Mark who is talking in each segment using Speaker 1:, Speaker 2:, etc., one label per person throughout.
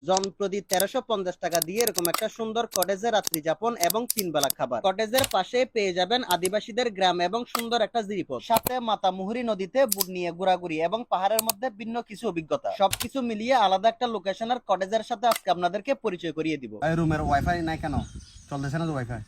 Speaker 1: জনপ্রতি 1350 টাকা দিয়ে এরকম একটা সুন্দর কটেজে রাত্রি যাপন এবং 3 বেলা খাবার। কটেজের পাশে পেয়ে যাবেন আদিবাসীদের গ্রাম এবং সুন্দর একটা জিরিপথ, সাথে মাতামুহুরী নদীতে বুট নিয়ে ঘোরাঘুরি এবং পাহাড়ের মধ্যে ভিন্ন কিছু অভিজ্ঞতা। সবকিছু মিলিয়ে আলাদা একটা লোকেশনের কটেজের সাথে আজকে আপনাদেরকে পরিচয় করিয়ে দিব।
Speaker 2: রুমের ওয়াইফাই নাই কেন? চলতেছে না তো ওয়াইফাই?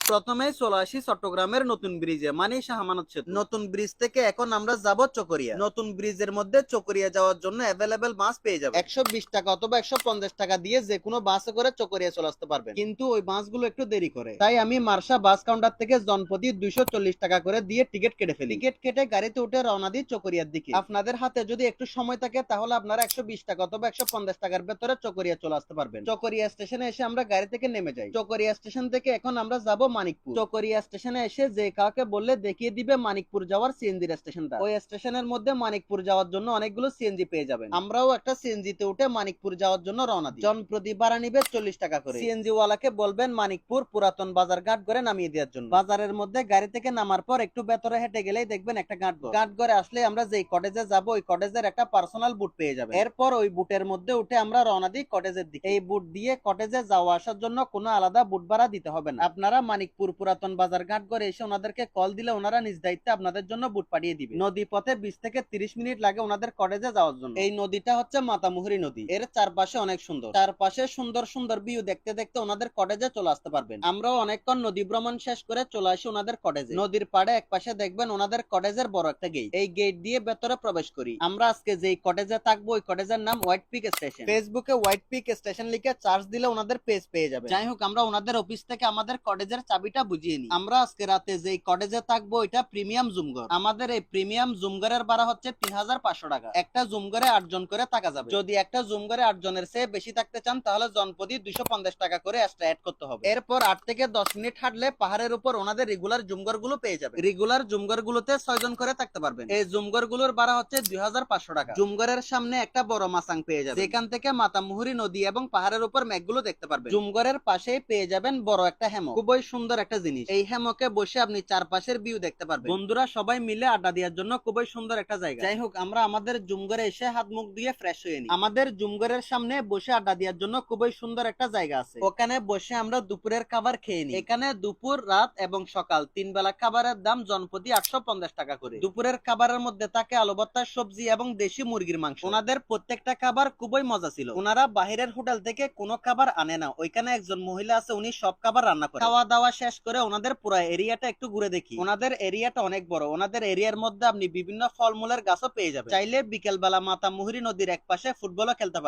Speaker 1: প্রথমে চলে আসি চট্টগ্রামের নতুন ব্রিজে, মানে শাহমানত সেতু। নতুন ব্রিজ থেকে এখন আমরা যাব চকরিয়া। নতুন ব্রিজের মধ্যে চকরিয়া যাওয়ার জন্য অ্যাভেলেবেল বাস পেয়ে যাবেন। 120 টাকা অথবা 150 টাকা দিয়ে যে কোনো বাসে করে চকরিয়া চলে আসতে পারবেন, কিন্তু ওই বাসগুলো একটু দেরি করে। তাই আমি মার্শা বাস কাউন্টার থেকে জনপ্রতি 240 টাকা করে দিয়ে টিকিট কেটে ফেলি। টিকিট কেটে গাড়িতে উঠে রওনা দিই চকরিয়ার দিকে। আপনাদের হাতে যদি একটু সময় থাকে তাহলে আপনারা 120 টাকা অথবা 150 টাকার ভেতরে চকরিয়া চলে আসতে পারবেন। চকরিয়া স্টেশনে এসে আমরা গাড়ি থেকে নেমে যাই। চকরিয়া স্টেশন থেকে এখন আমরা যাব মানিকপুর। চকরিয়া স্টেশনে এসে যে কাউকে বললে দেখিয়ে দিবে মানিকপুর যাওয়ার সিএনজি স্টেশনটা। ওই স্টেশনের মধ্যে মানিকপুর যাওয়ার জন্য অনেকগুলো সিএনজি পেয়ে যাবেন। আমরাও একটা সিএনজি তে উঠে মানিকপুর যাওয়ার জন্য রওনা দিই। জনপ্রতি ভাড়া নিবে 40 টাকা করে। সিএনজি ওয়ালাকে বলবেন মানিকপুর পুরাতন বাজার ঘাট করে নামিয়ে দেওয়ার জন্য। বাজারের মধ্যে গাড়ি থেকে নামার পর একটু ভেতরে হেঁটে গেলেই দেখবেন একটা ঘাটঘর। ঘাটঘরে আসলে আমরা যেই কটেজে যাব ওই কটেজের একটা পার্সোনাল বুট পেয়ে যাবেন। এরপর ওই বুটের মধ্যে উঠে আমরা রওনা দিই কটেজের দিকে। এই বুট দিয়ে কটেজে যাওয়া আসার জন্য কোনো আলাদা বুট ভাড়া দিতে হবে না। আপনারা মানিকপুর পুরাতন বাজার ঘাট করে এসে ওনাদেরকে কল দিলে ওনারা নিজ দায়িত্বে আপনাদের জন্য বুট পাঠিয়ে দিবে। নদী পথে 20 থেকে 30 মিনিট লাগে ওনাদের কটেজে যাওয়ার জন্য। এই নদীটা হচ্ছে মাতামুহুরী নদী। এর চারপাশে অনেক সুন্দর, চারপাশে সুন্দর সুন্দর ভিউ দেখতে দেখতে ওনাদের কটেজে চলে আসতে পারবেন। আমরাও অনেকক্ষণ নদী ভ্রমণ শেষ করে চলে আসি ওনাদের কটেজে। নদীর পাড়ে এক পাশে দেখবেন ওনাদের কটেজের বড় একটা গেট। এই গেট দিয়ে ভেতরে প্রবেশ করি। আমরা আজকে যেই কটেজে থাকবো ওই কটেজের নাম হোয়াইট পিক স্টেশন। ফেসবুকে হোয়াইট পিক স্টেশন লিখে সার্চ দিলে ওনাদের পেজ পেয়ে যাবে। যাই হোক, আমরা ওনাদের অফিস থেকে আমাদের কটেজের চাবিটা বুঝিয়ে নিই। আমরা আজকে রাতে যেই কটেজে থাকবো এটা প্রিমিয়াম জুমঘর। আমাদের এই প্রিমিয়াম জুমঘরের ভাড়া হচ্ছে 3500 টাকা। একটা জুমঘরে 8 জন করে থাকা যাবে। যদি একটা জুমঘরে 8 জনের চেয়ে বেশি থাকতে চান তাহলে জনপ্রতি 250 টাকা করে এক্সট্রা অ্যাড করতে হবে। এরপর 8 থেকে 10 মিনিট হাঁটলে পাহাড়ের উপর ওনাদের রেগুলার জুমঘর গুলো পেয়ে যাবে। রেগুলার জুমঘর গুলোতে 6 জন করে থাকতে পারবেন। এই জুমঘর গুলোর ভাড়া হচ্ছে 2500 টাকা। জুমঘরের সামনে একটা বড় মাসাং পেয়ে যাবে, যেখান থেকে মাতামুহুরী নদী এবং পাহাড়ের উপর মেঘগুলো দেখতে পারবেন। জুমঘরের পাশেই পেয়ে যাবেন বড় একটা হ্যামক। খুবই সুন্দর একটা জিনিস। এই হ্যামকে বসে আপনি চারপাশের ভিউ দেখতে পারবেন। বন্ধুরা সবাই মিলে আড্ডা দেওয়ার জন্য খুবই সুন্দর একটা জায়গা। যাই হোক, আমরা আমাদের জুমঘরে এসে হাত মুখ দিয়ে ফ্রেশ হয়ে নিই। আমাদের জুমঘরের সামনে বসে আড্ডা দেওয়ার জন্য খুবই সুন্দর একটা জায়গা আছে। ওখানে বসে আমরা দুপুরের খাবার খেয়ে নিই। এখানে দুপুর, রাত এবং সকাল 3 বেলা খাবারের দাম জনপ্রতি 850 টাকা করে। দুপুরের খাবারের মধ্যে থাকে আলু ভর্তা, সবজি এবং দেশি মুরগির মাংস। ওনাদের প্রত্যেকটা খাবার খুবই মজা ছিল। ওনারা বাহিরের হোটেল থেকে কোনো খাবার আনে না। ওইখানে একজন মহিলা আছে, উনি সব খাবার রান্না করে। খাওয়া দাওয়া শেষ করে ওনাদের পুরো এরিয়াটা একটু ঘুরে দেখি। ওনাদের এরিয়াটা অনেক বড়। ওনাদের এরিয়ার মধ্যে আপনি বিভিন্ন ফলমূলের গাছও পেয়ে যাবেন। চাইলে বিকেল বেলা মাতামুহুরী নদীর এক পাশে ফুটবলও খেলতে পারবেন।